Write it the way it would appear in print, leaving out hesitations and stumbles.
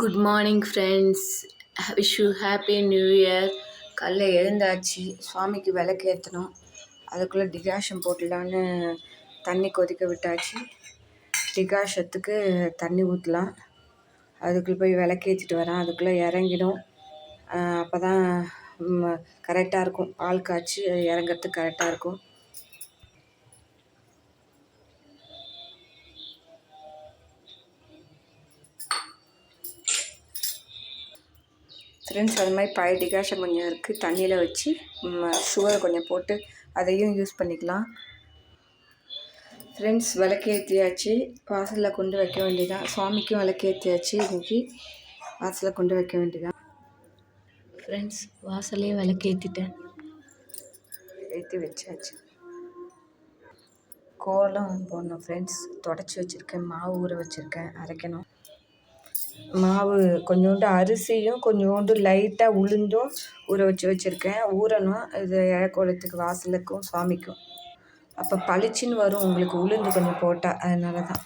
Good morning friends. Wish you happy new year. காலைல எழுந்தாச்சு, சுவாமிக்கு விளக்கு ஏற்றணும். அதுக்குள்ளே டிகாஷன் போட்டுடலான்னு தண்ணி கொதிக்க விட்டாச்சு. டிகாஷத்துக்கு தண்ணி ஊற்றலாம். அதுக்குள்ளே போய் விளக்கேற்றிட்டு வரேன். அதுக்குள்ளே இறங்கிடும். அப்போ தான் கரெக்டாக இருக்கும். பால் காய்ச்சி இறங்கிறதுக்கு கரெக்டாக இருக்கும். ஃப்ரெண்ட்ஸ், அது மாதிரி பழைய டிகாஷன் கொஞ்சம் இருக்குது. தண்ணியில் வச்சு சுகரை கொஞ்சம் போட்டு அதையும் யூஸ் பண்ணிக்கலாம். ஃப்ரெண்ட்ஸ், விளக்கேற்றியாச்சு. வாசலில் கொண்டு வைக்க வேண்டியதான். சுவாமிக்கும் விளக்கேற்றியாச்சு. இன்றைக்கி வாசலில் கொண்டு வைக்க வேண்டியதான். ஃப்ரெண்ட்ஸ், வாசலையும் விளக்கேற்றிட்டேன். ஏற்றி வச்சாச்சு. கோலம் போடணும் ஃப்ரெண்ட்ஸ். தொடச்சி வச்சுருக்கேன். மாவு ஊற வச்சுருக்கேன், அரைக்கணும். மாவு கொஞ்சோண்டு அரிசியும் கொஞ்சோண்டு லைட்டாக உளுந்தும் ஊற வச்சுருக்கேன். ஊறணும். இது இழக்கோலத்துக்கு வாசலுக்கும் சுவாமிக்கும். அப்போ பளிச்சுன்னு வரும் உங்களுக்கு உளுந்து கொஞ்சம் போட்டால். அதனால தான்